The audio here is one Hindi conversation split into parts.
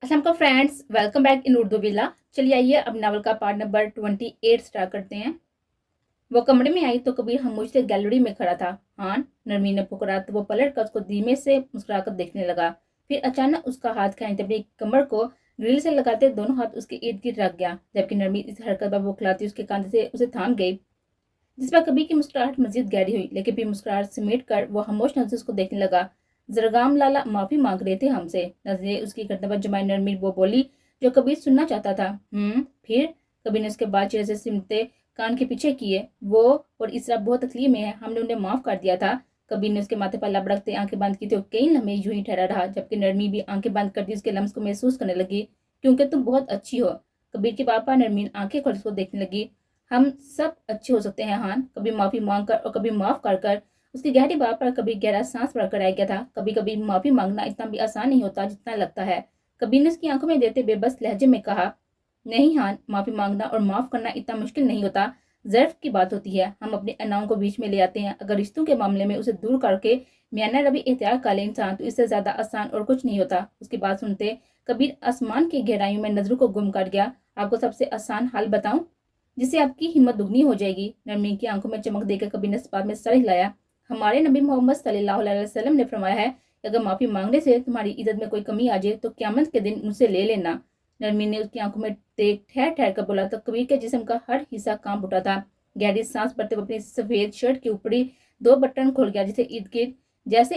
अस्सलाम वालेकुम friends, welcome back in Urdu villa. चलिए आइए अब नावल का पार्ट नंबर 28 स्टार्ट करते हैं। वो कमरे में आई तो कबीर खामोश से गैलरी में खड़ा था। हान, नरमी ने पुकारा तो वो पलट कर उसको धीमे से मुस्कुराकर देखने लगा। फिर अचानक उसका हाथ खींचते अपनी कमर को ग्रिल से लगाते दोनों हाथ उसके इर्द गिर्द रख गया, जबकि नरमी इस हरकत पर बौखलाती उसके कंधे से उसे थाम गई। जिस पर कबीर की मुस्कुराहट मजीद गहरी हुई, लेकिन फिर मुस्कुराहट समेट कर वो खामोश नजर उसको देखने लगा। जरगाम लाला माफी मांग रहे थे हमसे। नजरें उसकी गर्दन पर जमाई नरमी वो बोली जो कबीर सुनना चाहता था। फिर कबीर ने उसके बाद चेहरे से सिमटे कान के पीछे किए। वो और इसरा बहुत तकलीफ में है, हमने उन्हें माफ कर दिया था। कबीर ने उसके माथे पर लब रखते आंखें बंद की तो कई लम्हे यूं ही ठहरा रहा, जबकि नरमी भी आंखें बंद करती उसके लम्स को महसूस करने लगी। क्योंकि तुम बहुत अच्छी हो। कबीर के पापा नरमीन आंखें खोल उसको देखने लगी। हम सब अच्छे हो सकते हैं हान, कभी माफी मांग कर और कभी माफ कर कर। उसकी गहरी बात पर कभी गहरा सांस भरकर रह गया था। कभी कभी माफी मांगना इतना भी आसान नहीं होता जितना लगता है। कबीर ने उसकी आंखों में देते बेबस लहजे में कहा, नहीं हान, माफी मांगना और माफ करना इतना मुश्किल नहीं होता। ज़र्फ की बात होती है, हम अपने अनाओं को बीच में ले आते हैं। अगर रिश्तों के मामले में उसे दूर करके मियाना रवि एहतियात कर ले इंसान, तो इससे ज्यादा आसान और कुछ नहीं होता। उसकी बात सुनते कबीर आसमान की गहराइयों में नजरों को गुम कर गया। आपको सबसे आसान हाल बताऊं जिससे आपकी हिम्मत दुगनी हो जाएगी। नरमी की आंखों में चमक देकर कबीर ने इस बात में सर हिलाया। हमारे नबी मोहम्मद सल्लल्लाहु अलैहि वसल्लम ने फरमाया है कि अगर माफी मांगने से तुम्हारी इज्जत में कोई कमी आ जाए तो क़यामत के दिन मुझसे ले लेना। नरमी ने उसकी आंखों में देख ठहर ठहर कर बोला तो कबीर के जिस्म का हर हिस्सा कांप उठा था। गहरी सांस भरते हुए अपनी सफेद शर्ट की ऊपरी दो बटन खोल गया, जैसे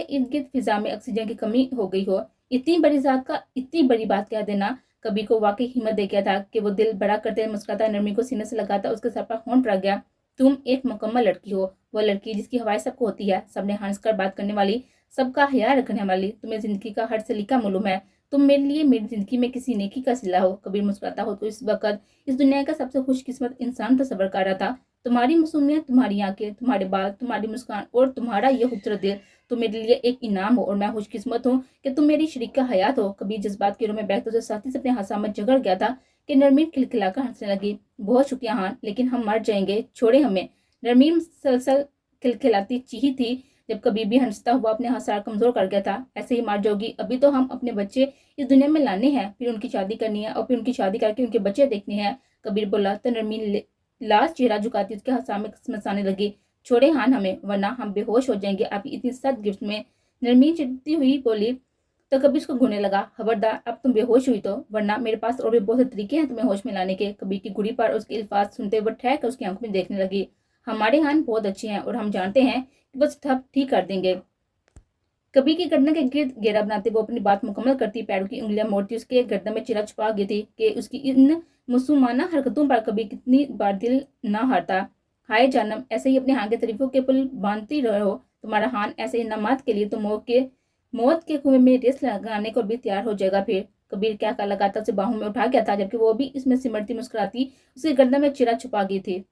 इर्द गिर्द फिजा में ऑक्सीजन की कमी हो गई हो। इतनी बड़ी जात का इतनी बड़ी बात कह देना कबीर को वाकई हिम्मत दे गया था कि वो दिल बड़ा करते मुस्कुराता नरमी को सीने से लगाता उसके सर पर होंठ रख गया। तुम एक मुकम्मल लड़की हो, वो लड़की जिसकी हवाएं सबको होती है, सबने हंसकर बात करने वाली, सबका ख्याल रखने वाली। तुम्हें जिंदगी का हर सलीका मालूम है। तुम मेरे लिए मेरी जिंदगी में किसी नेकी का सिला हो। कबीर मुस्कुराता हो तो इस वक्त इस दुनिया का सबसे खुशकिस्मत इंसान तस्वर कर रहा था। तुम्हारी मासूमियत, तुम्हारी आंखें, तुम्हारे बाल, तुम्हारी मुस्कान और तुम्हारा यह खूबसूरत दिल तो मेरे लिए एक इनाम हो, और मैं खुशकिस्मत हूँ कि तुम मेरी शरीका हयात हो। कबीर जज्बात के रूह में बहते हुए साथी से अपने हंसा में झगड़ गया था कि नरमीन खिलखिलाकर हंसने लगी। बहुत शुक्रिया हान, लेकिन हम मर जाएंगे, छोड़े हमें। नरमीन सलसल खिलखिलाती चीही थी। जब कबीर भी हंसता हुआ अपने हंसार कमजोर कर गया था। ऐसे ही मर जाओगी, अभी तो हम अपने बच्चे इस दुनिया में लाने हैं, फिर उनकी शादी करनी है और फिर उनकी शादी करके उनके बच्चे देखने हैं। कबीर बोला तो नरमीन लाश चेहरा झुकाती उसके हंसा में समसाने लगी। छोड़े हान हमें, वरना हम बेहोश हो जाएंगे आपकी इतनी सख्त गिफ्ट में। नरमीन चिढ़ती हुई बोली तो कबीर उसको घूरने लगा। खबरदार, अब तुम बेहोश हुई तो, वरना मेरे पास और भी बहुत से तरीके हैं तुम्हें होश में लाने के। कबीर की गुड़ी पर उसके अल्फाज सुनते हुए ठहर कर उसकी आंखों में देखने लगी। हमारे हान बहुत अच्छे हैं और हम जानते हैं कि बस सब ठीक कर देंगे। कबीर की गर्दन के गिर्द घेरा बनाते वो अपनी बात मुकम्मल करती, पैरों की उंगलियां मोड़ती उसके गर्दन में चिरा छुपा गई थी कि उसकी इन मासूमाना हरकतों पर कभी कितनी बार दिल ना हारता। हाय जानम, ऐसे ही अपने हान के तरीफों के पुल बांधती रहो। तुम्हारा हान ऐसे इनामात के लिए तो मौत के कुएं में रेस लगाने को भी तैयार हो जाएगा। फिर कबीर क्या का लगातार उसे बाहों में उठा गया था, जबकि वो भी इसमें सिमरती मुस्कुराती उसकी गर्दन में चिरा छुपा गई थी।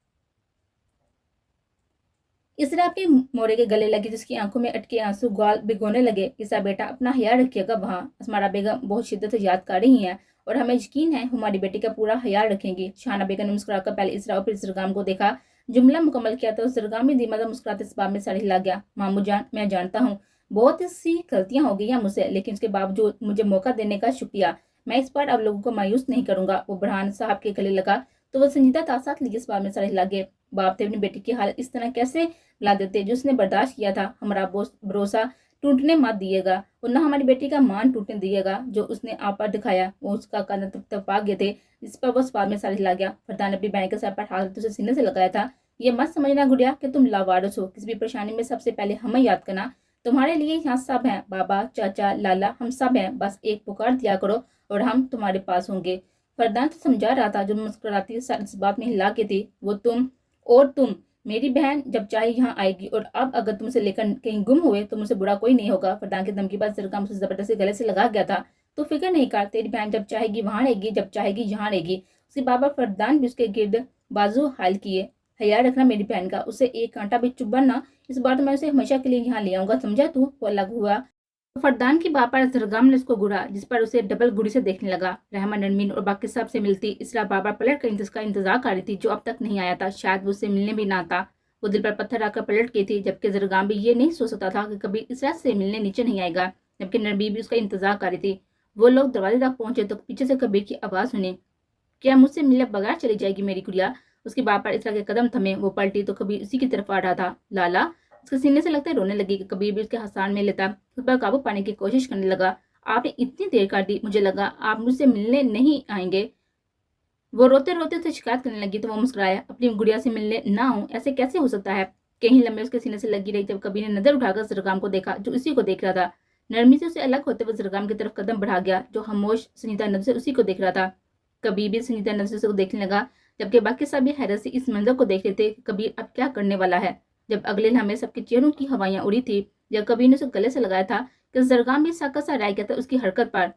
इसरा अपने मोरे के गले लगी, जिसकी आंखों में अटके आंसू गाल भिगोने लगे। इसरा बेटा, अपना ख्याल रखिएगा। वहाँ असमारा बेगम बहुत शिद्दत से याद कर रही हैं और हमें यकीन है हमारी बेटी का पूरा ख्याल रखेंगी। शाना बेगम ने मुस्कुराकर पहले इसरा और फिर सरगाम को देखा। जुमला मुकम्मल किया तो सरगाम भी धीमा मुस्कुराते इस बात में सर हिला गया। मामू जान, मैं जानता हूँ बहुत सी गलतियां हो गई हैं मुझसे, लेकिन उसके बावजूद मुझे मौका देने का शुक्रिया। मैं इस बार अब लोगों को मायूस नहीं करूंगा। वो बुरहान साहब के गले लगा तो वो संजीदा तासात लिए इस बात में सर हिला गए। बाप थे अपनी बेटी की हालत इस तरह कैसे ला देते जो उसने बर्दाश्त किया था। हमारा भरोसा टूटने मत दिएगा और न हमारी बेटी का मान टूटने दिएगा। जो उसने आप पर दिखाया वो उसका कदम तब पा गए थे। इस पर वो स्वाद में सारी ला गया। फरदान अपनी बहन के सर पर हाथ उसे सीने से लगाया था। ये मत समझना गुड़िया कि तुम लावारिस हो। किसी भी परेशानी में सबसे पहले हमें याद करना। तुम्हारे लिए यहाँ सब है, बाबा, चाचा, लाला, हम सब हैं। बस एक पुकार दिया करो और हम तुम्हारे पास होंगे। फरदान तो समझा रहा था जो मुस्कुराती इस बात में हिला के थी। वो तुम मेरी बहन जब चाहे यहाँ आएगी, और अब अगर तुमसे लेकर कहीं गुम हुए तो मुझसे बुरा कोई नहीं होगा। फरदान के दम की बात सरगम से जबरदस्ती गले से लगा गया था। तो फिक्र नहीं कर, तेरी बहन जब चाहेगी वहां रहेगी, जब चाहेगी यहाँ रहेगी। उसके बाबा फरदान भी उसके गिर्द बाजू हाल किए। ख्याल रखना मेरी बहन का, उसे एक कांटा भी चुभना ना। इस बार तो मैं उसे हमेशा के लिए यहाँ ले आऊंगा, समझा तू? वो अलग हुआ। फरदान की बात पर सरगम ने उसको घूरा, जिस पर उसे डबल गुड़ी से देखने लगा। रहमान, नरमीन और बाकी सब से मिलती इसरा बार पलट कर इसका इंतजार कर रही थी, जो अब तक नहीं आया था। शायद वो उससे मिलने भी ना आता। वो दिल पर पत्थर रखकर पलट गई थी, जबकि जरगाम भी ये नहीं सोच सकता था कि कभी इसरा से मिलने नीचे नहीं आएगा, जबकि नरमी भी उसका इंतजार कर रही थी। वो लोग दरवाजे तक पहुंचे तो पीछे से कबीर की आवाज़ सुनी, क्या मुझसे मिले बगैर चली जाएगी मेरी गुड़िया? उसके बाप पर इसरा के कदम थमे, वो पलटी तो कबीर उसी की तरफ आ रहा था। लाला, उसके सीने से लगता है रोने लगी कि कबीर भी उसके हसान में लेता, खुद पर काबू पाने की कोशिश करने लगा। आपने इतनी देर कर दी, मुझे लगा आप मुझसे मिलने नहीं आएंगे। वो रोते रोते उसे शिकायत करने लगी तो वो मुस्कुराया, अपनी गुड़िया से मिलने ना आऊं, ऐसे कैसे हो सकता है? कहीं लम्बे उसके सीने से लगी रही जब कबीर ने नजर उठाकर जरगाम को देखा जो उसी को देख रहा था। नरमी से उसे अलग होते हुए जरगाम की तरफ कदम बढ़ा गया जो खामोश सुनीता नजर से उसी को देख रहा था। कबीर भी सुनीता नजर से देखने लगा, जबकि बाकी सभी हैरत से इस मंजर को देख रहे थे कि कबीर अब क्या करने वाला है। जब अगले लम्हे सबके चेहरों की हवाइयां उड़ी थी, जब कबीर ने उसे गले से लगाया था कि जरगाम भी साका सा रह गया था उसकी हरकत पर।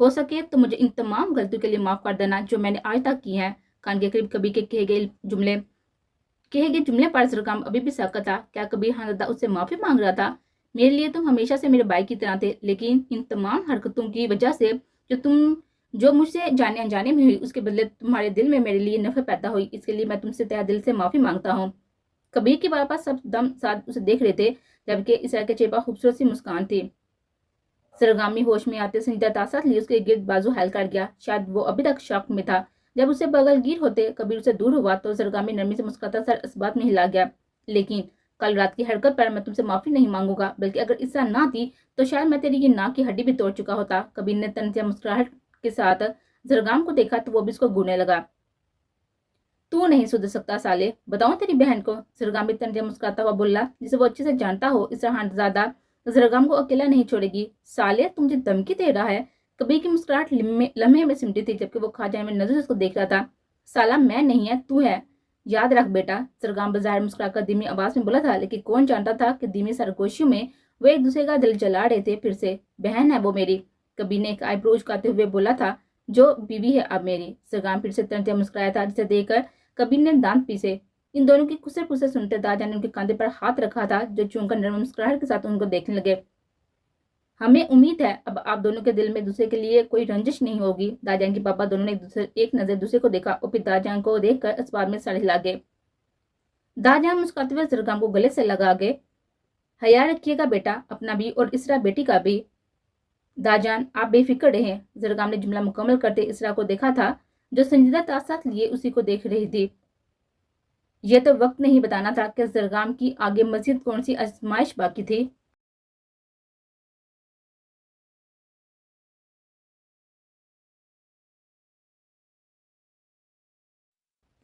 हो सके तो मुझे इन तमाम गलतियों के लिए माफ कर देना जो मैंने आज तक की है। कान के करीब कबीर के कहे गए जुमले पर जरगाम अभी भी साका था। क्या कबीर खानदादा उससे माफी मांग रहा था? मेरे लिए तुम हमेशा से मेरे भाई की तरह थे, लेकिन इन तमाम हरकतों की वजह से जो मुझसे जाने अनजाने में हुई, उसके बदले तुम्हारे दिल में मेरे लिए नफरत पैदा हुई। इसके लिए मैं तुमसे तहे दिल से माफी मांगता हूँ। कबीर के बाबा सब दम साथ उसे देख रहे थे, जबकि इसरा के चेहरे पर खूबसूरत सी मुस्कान थी। सरगामी होश में आते सुनीता तासात लिए उसके गिर्द बाजू हेल कर गया। शायद वो अभी तक शौक में था। जब उसे बगलगीर होते कबीर से दूर हुआ तो सरगामी नरमी से मुस्कुराता सर इस बात में हिला गया, लेकिन कल रात की हरकत पर मैं तुमसे माफी नहीं मांगूंगा, बल्कि अगर इसरा ना थी तो शायद मैं तेरी ये नाक की हड्डी भी तोड़ चुका होता। कबीर ने तनजिया मुस्कुराहट के साथ जरगाम को देखा तो वो भी उसको घूरने लगा। तू नहीं सुधर सकता साले, बताऊं तेरी बहन को? जरगाम भी तनजिया मुस्कुराता हुआ बोला, जिसे वो अच्छे से जानता हो इसरा ज्यादा जरगाम को अकेला नहीं छोड़ेगी। साले, तू मुझे धमकी दे रहा है? कबीर की मुस्कुराहट लम्हे में सिमटी थी, जबकि वो खाजाने में नजर से उसको देख रहा था। साला मैं नहीं है, तू है, याद रख बेटा। सरगाम बाजार मुस्कुराकर धीमी आवाज में बोला था, लेकिन कौन जानता था कि धीमी सरगोशियों में वो एक दूसरे का दिल जला रहे थे। फिर से बहन है वो मेरी, कबीर ने एक आईब्रो उचकाते हुए बोला था, जो बीवी है अब मेरी। सरगाम फिर से तनते मुस्कुराया था, जिसे देखकर कबीर ने दांत पीसे। इन दोनों की खुसर पुसर सुनते दादा ने उनके कंधे पर हाथ रखा था, जो चूंकर नर्म मुस्कुराहट के साथ उनको देखने लगे। हमें उम्मीद है अब आप दोनों के दिल में दूसरे के लिए कोई रंजिश नहीं होगी। दाजान के पापा दोनों ने एक नजर दूसरे को देखा और फिर दाजान को देखकर इस बात में सड़ हिला गए। दाजान मुस्कुराते हुए जरगाम को गले से लगा गए। हया रखिएगा बेटा, अपना भी और इसरा बेटी का भी। दाजान, आप बेफिक्र रहे। जरगाम ने जुमला मुकम्मल करते इसरा को देखा था, जो संजीदा तासात लिए उसी को देख रही थी। यह तो वक्त नहीं बताना था कि जरगाम की आगे मजीद कौन सी आजमाइश बाकी थी।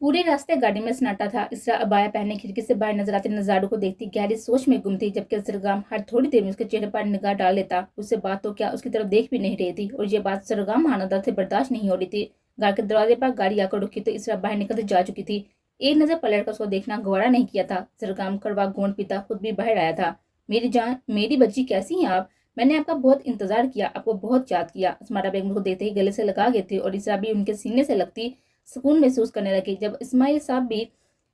पूरे रास्ते गाड़ी में सन्नाटा था। इसरा अबाया पहने खिड़की से बाहर नजर आते नजारों को देखती गहरी सोच में गुम थी, जबकि सरगाम हर थोड़ी देर में उसके चेहरे पर निगाह डाल लेता। उससे बात तो क्या, उसकी तरफ देख भी नहीं रही थी, और ये बात सरगाम हानादार से बर्दाश्त नहीं हो रही थी। घर के दरवाजे पर गाड़ी आकर रुकी तो इसरा बाहर निकलते जा चुकी थी। एक नजर पलट कर उसको देखना गवारा नहीं किया था। सरगाम कड़वा घूंट पीता खुद भी बाहर आया था। मेरी जान, मेरी बच्ची, कैसी हैं आप? मैंने आपका बहुत इंतजार किया, आपको बहुत याद किया। अस्मारा बेगम को देखते ही गले से लगा गए थे और इसरा भी उनके सीने से लगती सुकून महसूस करने लगे। जब इस्माइल साहब भी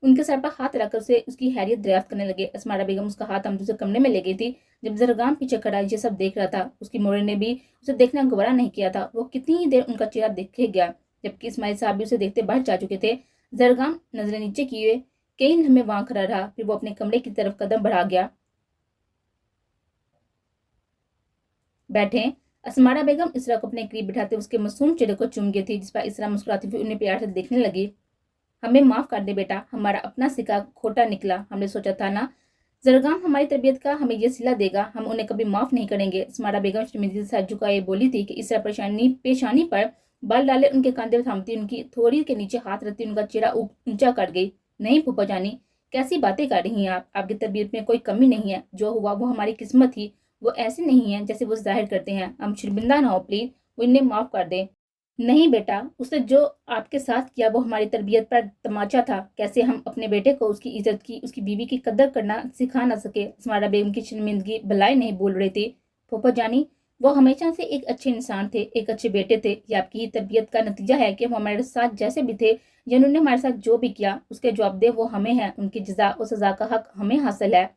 उनके सर पर हाथ रखकर उसे उसकी हैरियत दरियाफ्त करने लगे। अस्मारा बेगम उसका हाथ हम दूसरे कमरे में ले गई थी। जब जरगाम पीछे खड़ा ये सब देख रहा था, उसकी मोरे ने भी उसे देखना गवारा नहीं किया था। वो कितनी ही देर उनका चेहरा देखे गया, जबकि इस्माइल साहब भी उसे देखते बाहर जा चुके थे। जरगाम नजरें नीचे किए कई लम्हे वहां खड़ा रहा, फिर वो अपने कमरे की तरफ कदम बढ़ा गया। बैठे। अस्मारा बेगम इसरा को अपने करीब बिठाते उसके मासूम चेहरे को चूम गई थी, जिस पर इसरा मुस्कुराती हुई उन्हें प्यार से देखने लगी। हमें माफ कर दे बेटा, हमारा अपना सिक्का खोटा निकला। हमने सोचा था ना, जरगाम हमारी तरबियत का हमें यह सिला देगा, हम उन्हें कभी माफ नहीं करेंगे। अस्मारा बेगम शर्मिंदगी से सर झुकाए बोली थी कि इसरा पेशानी पर बाल डाले उनके कंधे थामती, उनकी थोड़ी के नीचे हाथ रखती, उनका चेहरा ऊंचा कर गई। नहीं फूफा जानी, कैसी बातें कर रही हैं आप? आपकी तरबियत में कोई कमी नहीं है, जो हुआ वो हमारी किस्मत थी। वो ऐसे नहीं है जैसे वो जाहिर करते हैं। हम शर्मिंदा ना हो प्लीज, वो इन्हें माफ कर दे। नहीं बेटा, उसने जो आपके साथ किया वो हमारी तरबियत पर तमाचा था। कैसे हम अपने बेटे को उसकी इज्जत की, उसकी बीवी की कदर करना सिखा ना सके? हमारा बेगम की शर्मिंदगी भलाई नहीं बोल रही थी। फूफा जानी, वो हमेशा से एक अच्छे इंसान थे, एक अच्छे बेटे थे। ये आपकी ही तरबियत का नतीजा है कि वो हमारे साथ जैसे भी थे, या उन्होंने हमारे साथ जो भी किया उसके जवाब दे वो हमें है। उनकी जजा और सजा का हक हमें हासिल है।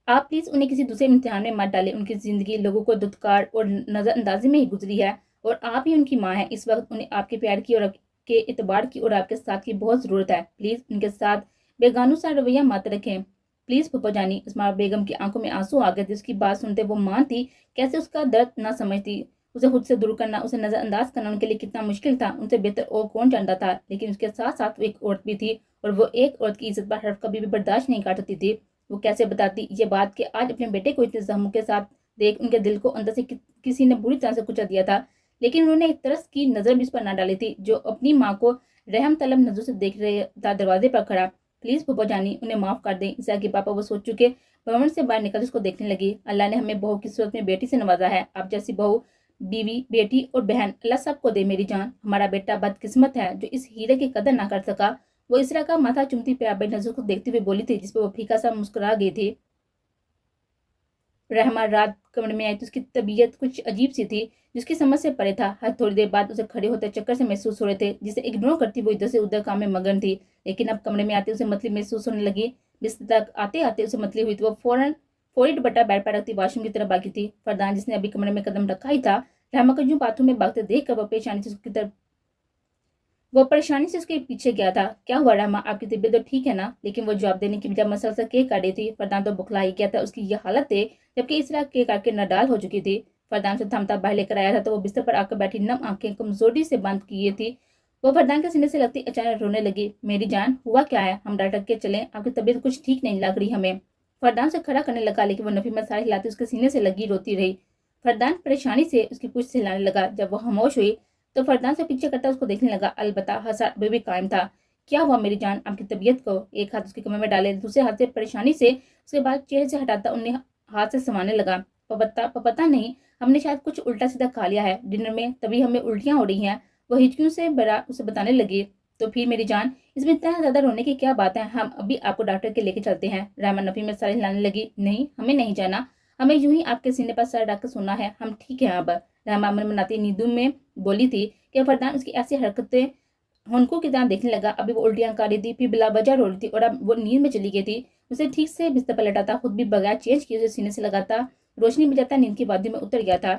आप प्लीज उन्हें किसी दूसरे इम्तिहान में मत डालें। उनकी जिंदगी लोगों को दुत्कार और नजरअंदाजी में ही गुजरी है, और आप ही उनकी माँ हैं। इस वक्त उन्हें आपके प्यार की और आपके इतबार की और आपके साथ की बहुत जरूरत है। प्लीज उनके साथ बेगानू सा रवैया मत रखें। प्लीज फूफा जानी। इस्माइल बेगम की आंखों में आंसू आ गए थे। उसकी बात सुनते वो मां थी कैसे उसका दर्द ना समझती। उसे खुद से दूर करना, उसे नज़रअंदाज करना उनके लिए कितना मुश्किल था, उनसे बेहतर और कौन जानता था। लेकिन उसके साथ साथ वो एक औरत भी थी और वो एक औरत की इज्जत पर हर्फ कभी भी बर्दाश्त नहीं कर सकती थी। वो कैसे बताती ये बात कि आज अपने बेटे को इतने जख्मों के साथ देख उनके दिल को अंदर से किसी ने बुरी तरह से कुचल दिया था। लेकिन उन्होंने एक तरस की नज़र भी इस पर ना डाली थी, जो अपनी माँ को रहम तलब नजरों से देख रहे था दरवाजे पर खड़ा। प्लीज फूफा जानी, उन्हें माफ कर दें। ईसा के पापा वो सोच चुके भवन से बाहर निकल उसको देखने लगी। अल्लाह ने हमें बहू की सूरत में बेटी से नवाजा है। आप जैसी बहू, बीवी, बेटी और बहन अल्लाह सबको दे मेरी जान। हमारा बेटा बदकिस्मत है जो इस हीरे की कदर ना कर सका। वो इसरा का माथा चुमती प्यार नजर को देखते हुए बोली थी, जिस पर वो फीका सा मुस्कुरा गई थी। रहमा रात कमरे में आई तो उसकी तबीयत कुछ अजीब सी थी, जिसकी समझ से परे था। हर थोड़ी देर बाद उसे खड़े होते चक्कर से महसूस हो रहे थे, जिसे इग्नोर करती वो इधर से उधर काम में मगन थी। लेकिन अब कमरे में आते उसे मतली महसूस होने लगी। बिस्तर तक आते आते उसे मतली हुई तो वो फौरी दुपट्टा बेड पर रखती वॉशरूम की तरफ भागी थी। फरदान, जिसने अभी कमरे में कदम रखा ही था, रहमा को यूं बाथरूम में भागते देख कर वो परेशानी से उसकी तरफ वो परेशानी से उसके पीछे गया था। क्या हुआ रहमा, आपकी तबीयत तो ठीक है ना? लेकिन वो जवाब देने की बजाय मसल से केक काट रही थी। फरदान तो बुखला ही गया था, उसकी ये हालत थे जबकि इसरा केक काट के नडाल हो चुकी थी। फरदान से थमता बाहर लेकर आया था तो वो बिस्तर पर आकर बैठी नम आंखें कमजोरी से बंद किए थी। वो फरदान के सीने से लगती अचानक रोने लगी। मेरी जान, हुआ क्या है? हम डॉक्टर के चले, आपकी तबीयत कुछ ठीक नहीं लग रही हमें। फरदान से खड़ा करने लगा, लेकिन वो नफी में सारी हिलाती उसके सीने से लगी रोती रही। फरदान परेशानी से उसकी पूछ से हिलाने लगा। जब वो खामोश हुई तो फरदान से पीछे करता उसको देखने लगा। अलबत्ता हंसा अभी भी कायम था। क्या हुआ मेरी जान, आपकी तबीयत को? एक हाथ उसके कमर में डाले, दूसरे हाथ से परेशानी से उसके बाद चेहरे से हटाता उन्हें हाथ से समाने लगा। पता नहीं, हमने शायद कुछ उल्टा सीधा खा लिया है डिनर में, तभी हमें उल्टियां हो रही हैं। वो हिचकियों से बड़ा उसे बताने लगी। तो फिर मेरी जान, इसमें इतना ज्यादा रोने की क्या बात है? हम अभी आपको डॉक्टर के लेके चलते हैं। रहमान नफी में सर हिलाने लगी। नहीं, हमें नहीं जाना, हमें यूं ही आपके सीने पर सर रख कर सोना है, हम ठीक है अब। रहमान मन मनाती नींदू में बोली थी कि फरदान उसकी ऐसी हरकतें हुनको की तरह देखने लगा। अभी वो उल्टियां कर रही थी, फिर बिला वजह रो रही थी और अब वो नींद में चली गई थी। उसे ठीक से बिस्तर पर लटाता, खुद भी बगैर चेंज किए उसे सीने से लगाता, रोशनी में जाता नींद की वादी में उतर गया था।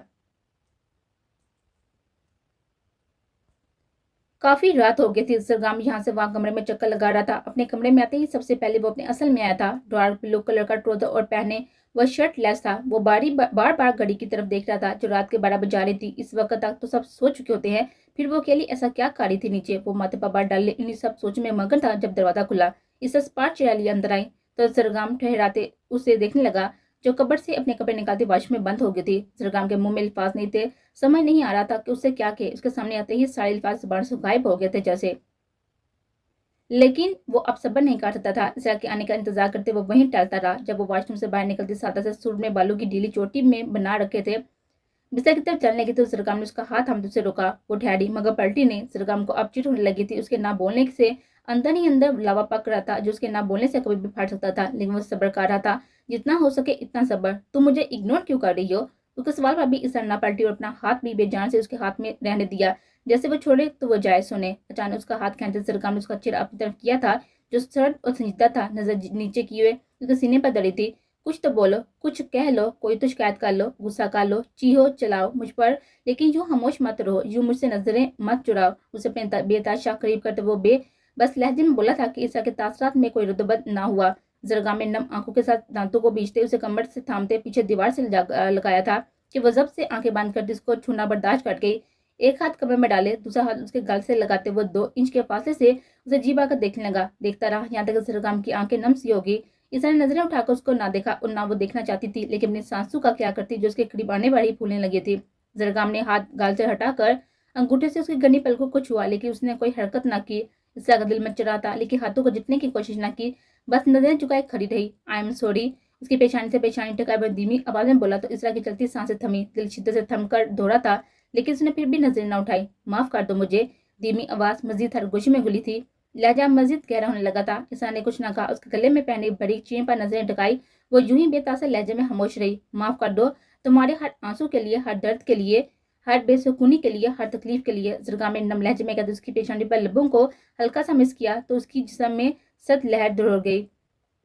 काफी रात हो गई थी। सरगम यहाँ से वहां कमरे में चक्कर लगा रहा था। अपने कमरे में आते ही सबसे पहले वो अपने असल में आया था। डार्क ब्लू कलर का ट्राउजर और पहने वह शर्ट लेस था। वो बार बार घड़ी की तरफ देख रहा था जो रात के 12 बजा रही थी। इस वक्त तक तो सब सो चुके होते हैं, फिर वो अकेली ऐसा क्या कर रही थी नीचे? वो माथे पर बार डाल इन्हीं सब सोच में मगन था जब दरवाजा खुला। इस स्पार्ट चेहरी अंदर आई तो सरगम ठहराते उसे देखने लगा, जो कबर्ड से अपने कपड़े निकालते वॉश में बंद हो गई थी। सरगम के मुंह में अल्फाज नहीं थे, समझ नहीं आ रहा था कि उससे क्या कहे। उसके सामने आते ही सारे अल्फाज जुबान से गायब हो गए थे जैसे। लेकिन वो अब सब्र नहीं कर सकता था। इसरा के आने का इंतजार करते वो वहीं टहलता रहा। जब वो वॉशरूम से बाहर निकलती, सादा से सुर में बालों की ढीली चोटी में बना रखे थे, बिस्तर की तरफ चलने की तो सरगम ने उसका हाथ थामते उसे रोका। वो ठहरी मगर पलटी नहीं। सरगम को अब चिढ़ होने लगी थी। उसके ना बोलने से अंदर ही अंदर लावा पक रहा था, जो उसके ना बोलने से कभी भी फट सकता था। लेकिन वो सब्र कर रहा था, जितना हो सके इतना सब्र। तुम मुझे इग्नोर क्यों कर रही हो? उसके सवाल पर भी इसरा ना पलटी और अपना हाथ भी बेजान से उसके हाथ में रहने दिया, जैसे वो छोड़े तो वो जाए सुने। अचानक उसका हाथ खींचते सरगम ने उसका चेहरा अपनी तरफ किया था, जो सर्द और संजीदा था। नजर नीचे किए उसके सीने पर दड़ी थी। कुछ तो बोलो, कुछ कह लो, कोई तो शिकायत कर लो, गुस्सा कर लो, चीहो चलाओ मुझ पर, लेकिन यूं खामोश मत रहो, यूं मुझसे नजरें मत चुराओ। उसे अपने बेताशा करीब करते वो बस लहजे में बोला था कि ईसा के तासरात में कोई रद्दबद ना हुआ। जरगा में नम आंखों के साथ दांतों को बीचते उसे कमर से थामते पीछे दीवार से लगाया था कि वो जब से आंखें बंद करती उसको छूना बर्दाश्त कर गई। एक हाथ कमर में डाले, दूसरा हाथ उसके गल से लगाते वो 2 इंच के फासले से उसे जी आकर देखने लगा। देखता रहा यहाँ तक जरगाम की आंखें नम सी होगी। ईसा ने नजरें उठाकर उसको ना देखा और ना वो देखना चाहती थी, लेकिन अपनी सासू का क्या करती जो उसके करीब आने वाली फूलने लगी थी। जरगाम ने हाथ गाल से हटाकर अंगूठे से उसकी घनी पलकों को छुआ, लेकिन उसने कोई हरकत ना की। इसका दिल में चढ़ा था, लेकिन हाथों को जितने की कोशिश ना की, बस नजरें चुकाए खड़ी रही। आई एम सॉरी, उसकी पेशानी से पेशानी टकाए वह धीमी आवाज में बोला तो इसरा की चलती सांसें थमी। दिल शिद्दत से थम कर दौड़ा था, लेकिन उसने फिर भी नजरें न उठाई। माफ कर दो मुझे, धीमी आवाज मजीद हरगोशी में गुली थी। लहजा मजीद गहरा होने लगा था। ईसा ने कुछ न कहा। उसके गले में पहनी बड़ी चेन पर नजरें टिकाई। वो यूं ही बेतासे लहजे में खामोश रही। माफ कर दो, तुम्हारे हर आंसू के लिए, हर दर्द के लिए, हर बेसुकूनी के लिए, हर तकलीफ के लिए। जरगा में नम लहजे में कहते उसकी पेशानी पर लबों को हल्का सा मिस किया तो उसकी जिस्म में सद लहर दौड़ गई।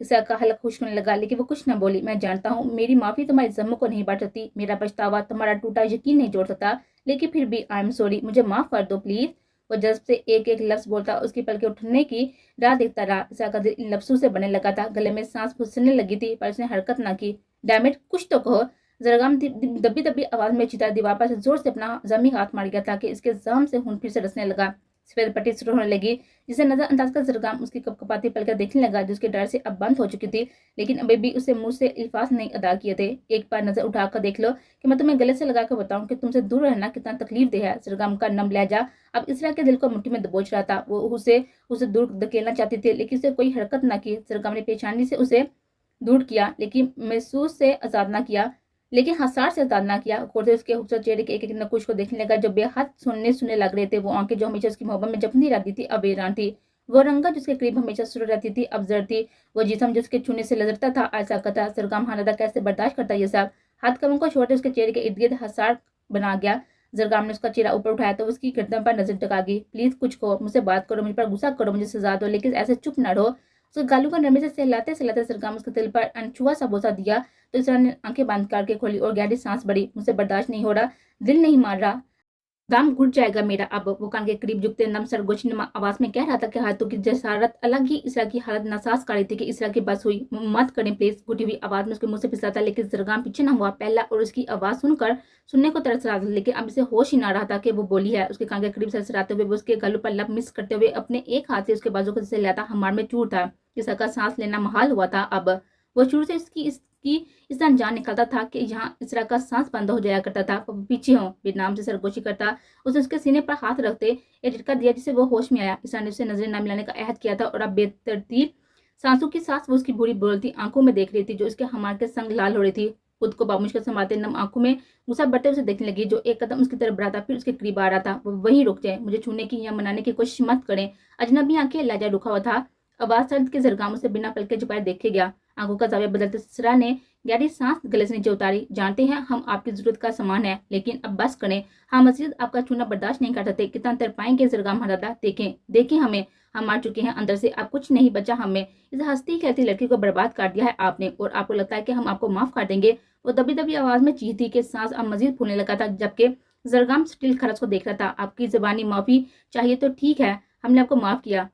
ईसा का हल्क खुश होने लगा, लेकिन वो कुछ न बोली। मैं जानता हूँ मेरी माफी तुम्हारे जख्मों को नहीं बांट सकती, मेरा पछतावा तुम्हारा टूटा यकीन नहीं जोड़ सकता, लेकिन फिर भी आई एम सॉरी, मुझे माफ कर दो प्लीज। वो जज्ब से एक एक लफ्ज बोलता उसकी पलके उठने की राह देखता रहा। ईसा का दिल इन लफ्जों से बनने लगा था। गले में सांस फुसने लगी थी, पर उसने हरकत ना की। डैम इट, कुछ तो कहो। जरगाम दबी दबी आवाज में चीता, दीवार पर से जोर से अपना जमी हाथ मार गया ताकि इसके जाम से खून फिर से रसने लगा। सफेद पट्टी शुरू होने लगी, जिसे नजरअंदाज कर जरगाम उसकी कपकपाती पलकें देखने लगा, जिसके डर से अब बंद हो चुकी थी, लेकिन अभी भी उसे मुंह से अल्फाज नहीं अदा किए थे। एक बार नजर उठाकर देख लो कि मैं तुम्हें गले से लगाकर बताऊं कि तुमसे दूर रहना कितना तकलीफदेह है। जरगाम का नम लहजा अब इसरा के दिल को मुट्ठी में दबोच रहा था। वो उसे उसे दूर धकेलना चाहती थी, लेकिन उसे कोई हरकत न की। जरगाम ने पेशानी से उसे दूर किया, लेकिन महसूस से आजाद ना किया, लेकिन हसार से आजाद ना किया। कोर्टे उसके खूबसूरत चेहरे के एक एक नकुश को देखने लगा, जो बेहद सुनने लग रहे थे। वो आंखें जो हमेशा उसकी मोहब्बत में जपती रहती थी अब वीरान थी। वो रंगा जिसके करीब हमेशा सुर रहती थी अब जर थी। वो जिसम जिसके छूने से लजरता था आज साकत था। जरगाम हानादा कैसे बर्दाश्त करता ये सब। हाथ कमर को छोड़ते उसके चेहरे के इर्द गिर्द हसार बना गया। जरगाम ने उसका चेहरा ऊपर उठाया तो उसकी गर्दन पर नजर टिका गई। प्लीज कुछ कहो, मुझसे बात करो, मुझ पर गुस्सा करो, मुझे सजा दो, लेकिन ऐसे चुप न रहो। उसके गालों को नरमी से सहलाते सहलाते जरगाम उसके दिल पर अनछुआ सा बोसा दिया तो इसरा ने आंखें बंद करके खोली और गहरी सांस भरी। मुझसे बर्दाश्त नहीं हो रहा, दिल नहीं मार रहा, दाम घुट जाएगा मेरा अब। वो कान के करीब झुकते नम सरगोशी आवाज में कह रहा था कि हाथों की जसारत अलग ही इसरा की हालत नासाज कर रही थी कि इसरा की बस हुई, मत करें प्लीज। घुटी हुई आवाज में उसके मुंह से फिसला था, लेकिन जरगाम पीछे न हुआ। पहला और उसकी आवाज सुनकर सुनने को तरस रहा था, लेकिन अब इसे होश ही ना रहा था कि वो बोली है। उसके कान के करीब सरसराते हुए वो उसके गलों पर लब मिस करते हुए अपने एक हाथ से उसके बाजू को जैसे लाता हमार में चूर था। इसरा का सांस लेना महाल हुआ था अब। वो चूर से इसकी इस तरह जान निकलता था कि यहाँ इसरा का सांस बंद हो जाया करता था। पीछे हो बेनाम से सरगोशी करता उसने उसके सीने पर हाथ रखते एक झटका दिया, जिससे वो होश में आया। इसरा ने उससे नजरें न मिलाने का अहद किया था और अब बेतरतीब सांसों की सांस वो उसकी बुरी बोलती आंखों में देख रही थी, जो उसके हमार के संग लाल हो रही थी। खुद को बामुश्किल संभालते नम आंखों में गुस्सा बढ़ते उसे देखने लगी, जो एक कदम उसकी तरफ बढ़ाता फिर उसके करीब आ रहा था। वो वहीं रुक जाए, मुझे छूने की या मनाने की कोशिश मत करें। अजनबी आंखें लहजा रुका हुआ था। आवाज सर्द के जरगामों से बिना पलके झुकाए देखे गया। आंखों का जाविया बदलते इसरा ने गहरी सांस गले से नीचे उतारी। जानते हैं हम आपकी जरूरत का सामान है, लेकिन अब बस करें। हम मजीद आपका छूना बर्दाश्त नहीं कर सकते। कितना तर पाएंगे जरगाम हरादा, देखें हमें, हम मार चुके हैं अंदर से, अब कुछ नहीं बचा हमें। इस हंसती खेलती लड़की को बर्बाद कर दिया है आपने, और आपको लगता है कि हम आपको माफ कर देंगे। वो दबी दबी आवाज में चीखती कि सांस अब मजीद फूलने लगा था, जबकि जरगाम स्टिल खरच को देख रहा था। आपकी जबानी माफी चाहिए तो ठीक है, हमने आपको माफ किया।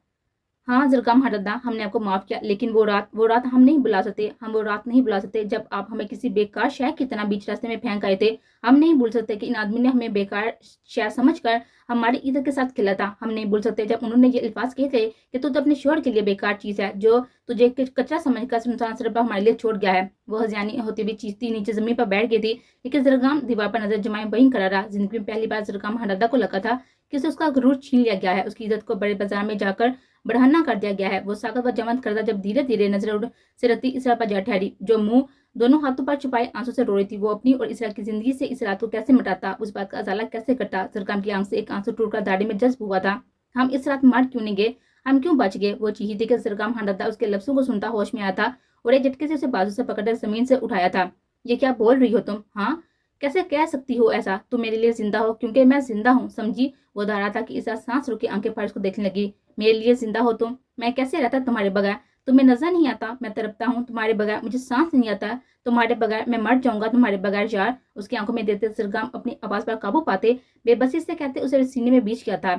हाँ जरगाम हरदा, हमने आपको माफ किया, लेकिन वो रात हम नहीं बुला सकते। हम वो रात नहीं बुला सकते जब आप हमें किसी बेकार शय की तरह बीच रास्ते में फेंक आए थे। हम नहीं भूल सकते कि इन आदमी ने हमें बेकार शय समझकर हमारी इज्जत के साथ खेला था। हम नहीं भूल सकते जब उन्होंने ये अल्फाज कहे थे कि तू तो अपने शोहर के लिए बेकार चीज है, जो तुझे कचरा समझकर सुनसान सड़क पर हमारे लिए छोड़ गया है। वो हजानी होती हुई चीजती नीचे जमीन पर बैठ गई थी, लेकिन जरगाम दीवार पर नजर जमाए वहीं खड़ा रहा। जिंदगी में पहली बार जरगाम हरदा को लगा था कि उसे उसका गुरूर छीन लिया गया है, उसकी इज्जत को बड़े बाजार में जाकर बढ़ाना कर दिया गया है। वो साकत व जमंत करता जब धीरे धीरे नजर उड़ से रती इसरा पर जा ठहरी, जो मुंह दोनों हाथों पर छुपाए आंसू से रो रही थी। वो अपनी और इसरा की जिंदगी से इस रात को कैसे मिटाता, उस बात का अजाला कैसे करता। जरगाम की आंख से एक आंसू टूटकर दाढ़ी में जज्ब हुआ था। हम इस रात मर क्यों नहीं गए, हम क्यों बच गए। वो चीखी थी कि जरगाम हंडदा उसके लफ्जों को सुनता होश में आया था और एक झटके से उसे बाजू से पकड़कर जमीन से उठाया था। ये क्या बोल रही हो तुम? हाँ, कैसे कह सकती हो ऐसा? तुम मेरे लिए जिंदा हो क्योंकि मैं जिंदा हूँ, समझी। वो दारा था कि इसरा सांस रुकी आंखें फाड़ उसको देखने लगी। मेरे लिए जिंदा हो तुम? मैं कैसे रहता तुम्हारे बगैर? तुम्हें नजर नहीं आता मैं तड़पता हूँ तुम्हारे बगैर, मुझे सांस नहीं आता तुम्हारे बगैर, मैं मर जाऊंगा तुम्हारे बगैर यार। उसकी आंखों में देते जरगाम अपनी आवाज पर काबू पाते बेबसी से कहते उसे सीने में बीच किया था,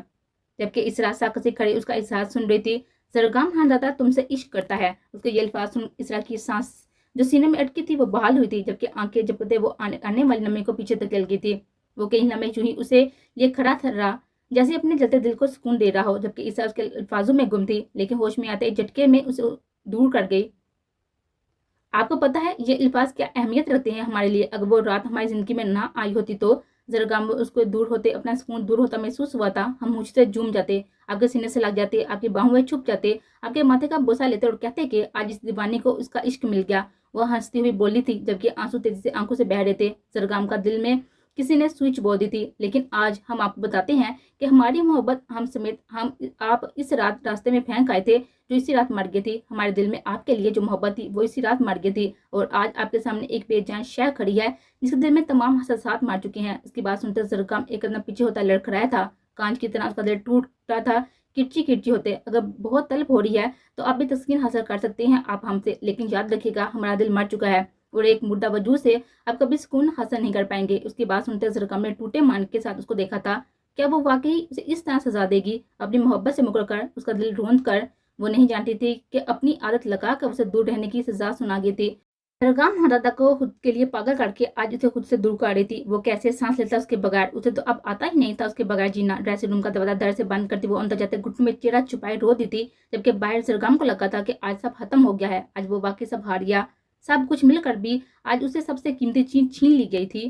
जबकि इसरा साकसी खड़ी उसका एहसास सुन रही थी। जरगाम हंदाता तुमसे इश्क करता है। उसके ये अल्फाज सुन इसरा की सांस जो सीने में अटकी थी वो बहाल हुई थी, जबकि आंखें झपकते वो आने वाली नमी को पीछे धकेल गई थी। वो कई लम्हे यूं ही उसे लिए खड़ा रहा, जैसे अपने जलते दिल को सुकून दे रहा हो, जबकि ईसा उसके अल्फाजों में गुम थी, लेकिन होश में आते एक झटके में उसे दूर कर गई। आपको पता है ये अल्फाज क्या अहमियत रखते हैं हमारे लिए? अगर वो रात हमारी जिंदगी में ना आई होती तो जरगाम उसको दूर होते अपना सुकून दूर होता महसूस हुआ था। हम मुझसे झूम जाते, आपके सीने से लग जाते, आपकी बाहों में छुप जाते, आपके माथे का बोसा लेते और कहते कि आज इस दीवानी को उसका इश्क मिल गया। वह हंसती हुई बोली थी, जबकि आंसू तेजी से आंखों से बह रहे थे। जरगाम का दिल में किसी ने स्विच बोल दी थी। लेकिन आज हम आपको बताते हैं कि हमारी मोहब्बत हम समेत हम आप इस रात रास्ते में फेंक आए थे, जो इसी रात मर गई थी। हमारे दिल में आपके लिए जो मोहब्बत थी वो इसी रात मर गई थी, और आज आपके सामने एक बेजान शय खड़ी है जिसके दिल में तमाम हसासात मार चुके हैं। इसकी बात सुनते जरगाम एक कदम पीछे होता लड़खड़ाया था। कांच की तरह उसका दिल टूटा था। किरची किरची होते, अगर बहुत तलब हो रही है तो आप भी तस्कीन हासिल कर सकते हैं आप हमसे, लेकिन याद रखिएगा हमारा दिल मर चुका है और एक मुर्दा वजूद से आप कभी सुकून हासिल नहीं कर पाएंगे। उसकी बात सुनते जरगाम ने टूटे मन के साथ उसको देखा था। क्या वो वाकई उसे इस तरह सजा देगी, अपनी मोहब्बत से मुकर कर, उसका दिल रोंद कर? वो नहीं जानती थी कि अपनी आदत लगाकर उसे दूर रहने की सजा सुना गई थी। सरगम दादा को खुद के लिए पागल करके आज उसे खुद से दूर कर रही थी। वो कैसे सांस लेता उसके बगैर, उसे तो अब आता ही नहीं था उसके बगैर जीना। ड्रेसिंग रूम का दरवाजा दर से बंद करती वो अंदर जाते घुटनों में चेहरा छुपाए रो दी थी, जबकि बाहर सरगम को लगा था कि आज सब खत्म हो गया है। आज वो बाकी सब हार गया, सब कुछ मिलकर भी आज उसे सबसे कीमती चीज छीन ली गई थी।